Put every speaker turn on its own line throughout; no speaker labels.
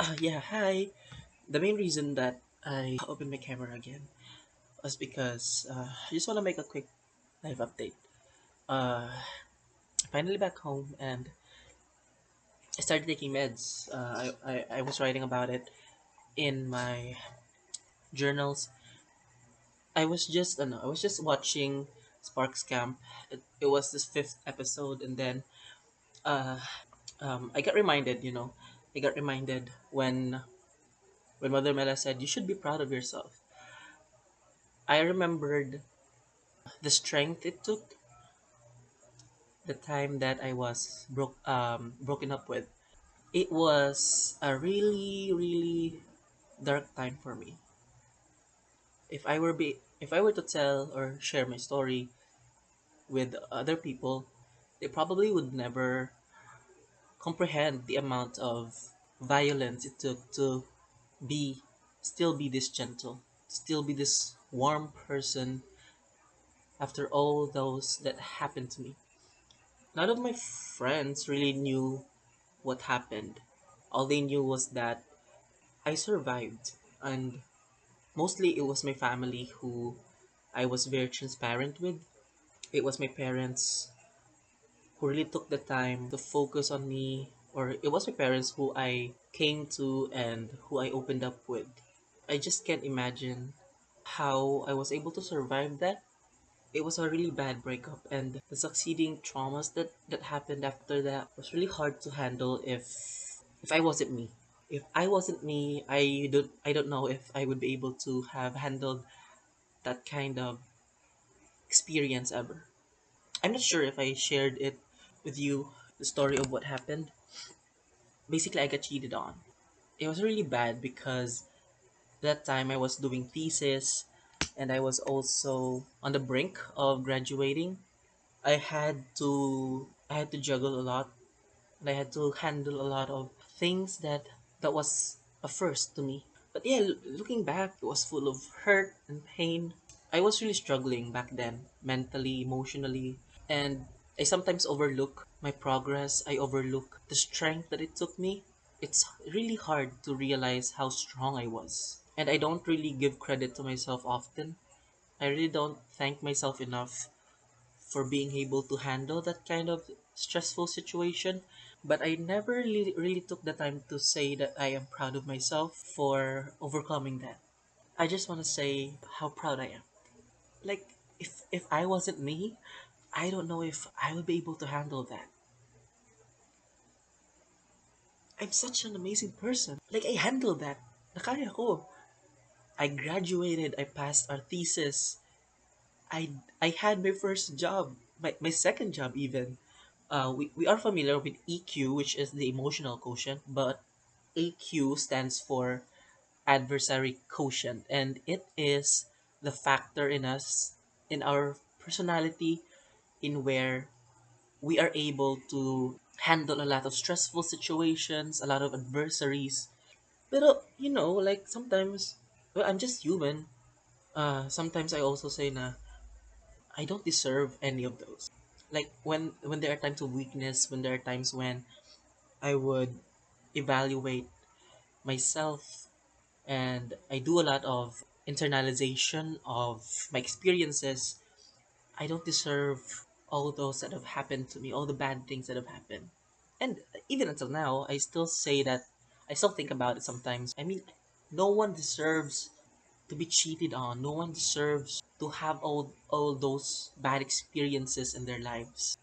Yeah, hi. The main reason that I opened my camera again was because I just want to make a quick live update. Finally back home and I started taking meds. I was writing about it in my journals. I was just watching Sparks Camp. It was this fifth episode, and then uh, I got reminded. I got reminded when Mother Mela said you should be proud of yourself. I remembered the strength it took, the time that I was broken up with. It was a really dark time for me. If I were to tell or share my story with other people, they probably would never comprehend the amount of violence it took to be still be this gentle, still be this warm person after all those that happened to me. None of my friends really knew what happened. All they knew was that I survived, and mostly it was my family who I was very transparent with. It was my parents who really took the time to focus on me, or it was my parents who I came to and who I opened up with. I just can't imagine how I was able to survive that. It was a really bad breakup, and the succeeding traumas that happened after that was really hard to handle if I wasn't me. If I wasn't me, I don't know if I would be able to have handled that kind of experience ever. I'm not sure if I shared it with you, the story of what happened. Basically, I got cheated on. It was really bad because that time I was doing thesis and I was also on the brink of graduating. I had to juggle a lot, and I had to handle a lot of things that was a first to me. But yeah, looking back, it was full of hurt and pain. I was really struggling back then, mentally, emotionally, and I sometimes overlook my progress. I overlook the strength that it took me. It's really hard to realize how strong I was. And I don't really give credit to myself often. I really don't thank myself enough for being able to handle that kind of stressful situation. But I never really took the time to say that I am proud of myself for overcoming that. I just want to say how proud I am. Like, if I wasn't me, I don't know if I would be able to handle that. I'm such an amazing person. Like, I handled that. Nakaya ko. I graduated, I passed our thesis. I had my first job, my second job even. We are familiar with EQ, which is the emotional quotient, but AQ stands for adversary quotient, and it is the factor in us, in our personality, in where we are able to handle a lot of stressful situations, a lot of adversaries. Pero, like sometimes, well, I'm just human. Sometimes I also say na, I don't deserve any of those. Like when there are times of weakness, when there are times when I would evaluate myself and I do a lot of internalization of my experiences, I don't deserve all those that have happened to me, all the bad things that have happened. And even until now, I still say that, I still think about it sometimes. I mean, no one deserves to be cheated on. No one deserves to have all those bad experiences in their lives.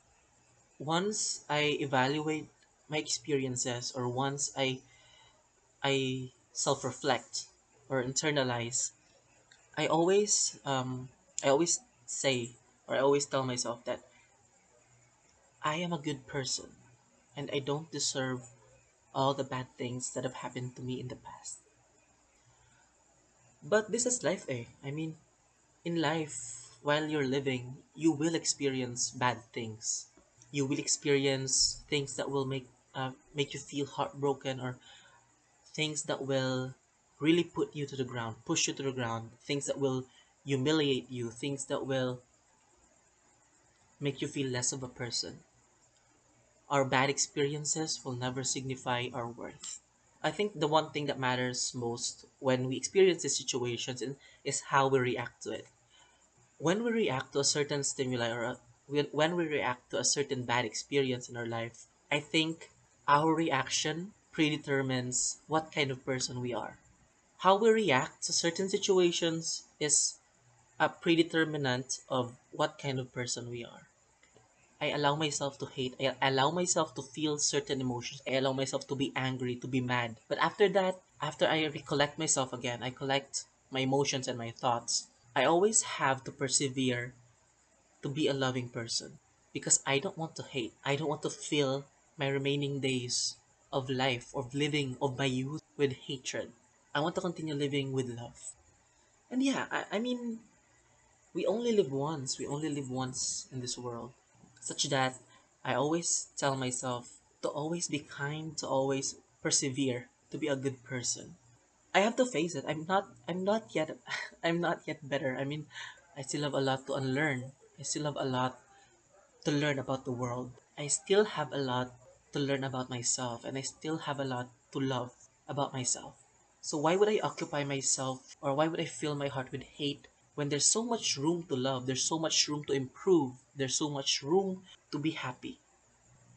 Once I evaluate my experiences, or once I self-reflect or internalize, I always say, or I always tell myself that I am a good person and I don't deserve all the bad things that have happened to me in the past. But this is life, eh? I mean, in life, while you're living, you will experience bad things. You will experience things that will make you feel heartbroken, or things that will really put you to the ground, push you to the ground, things that will humiliate you, things that will make you feel less of a person. Our bad experiences will never signify our worth. I think the one thing that matters most when we experience these situations is how we react to it. When we react to a certain stimuli when we react to a certain bad experience in our life, I think our reaction predetermines what kind of person we are. How we react to certain situations is a predeterminant of what kind of person we are. I allow myself to hate. I allow myself to feel certain emotions. I allow myself to be angry, to be mad. But after that, after I recollect myself again, I collect my emotions and my thoughts. I always have to persevere to be a loving person because I don't want to hate. I don't want to fill my remaining days of life, of living, of my youth with hatred. I want to continue living with love. And yeah, I mean, we only live once. We only live once in this world. Such that I always tell myself to always be kind, to always persevere, to be a good person. I have to face it. I'm not yet I'm not yet better. I mean, I still have a lot to unlearn. I still have a lot to learn about the world. I still have a lot to learn about myself and I still have a lot to love about myself. So why would I occupy myself or why would I fill my heart with hate when there's so much room to love, there's so much room to improve, there's so much room to be happy?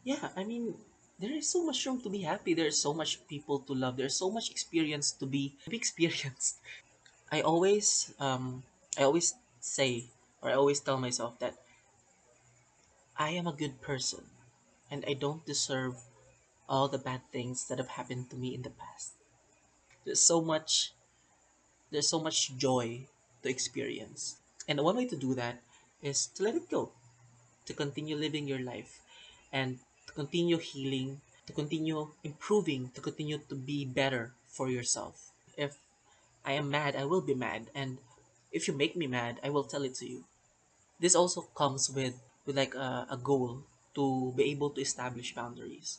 Yeah, I mean, there is so much room to be happy. There's so much people to love. There's so much experience to be experienced. I always I always say or I always tell myself that I am a good person and I don't deserve all the bad things that have happened to me in the past. There's so much there's so much joy to experience. And one way to do that is to let it go, to continue living your life and to continue healing, to continue improving, to continue to be better for yourself. If I am mad, I will be mad. And if you make me mad, I will tell it to you. This also comes with like a goal to be able to establish boundaries.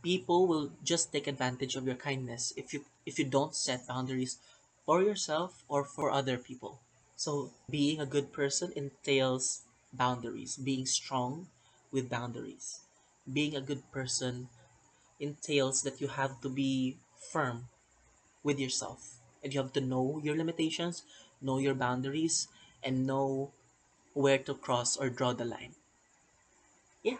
People will just take advantage of your kindness if you don't set boundaries for yourself or for other people. So being a good person entails boundaries, being strong with boundaries. Being a good person entails that you have to be firm with yourself and you have to know your limitations, know your boundaries, and know where to cross or draw the line. Yeah,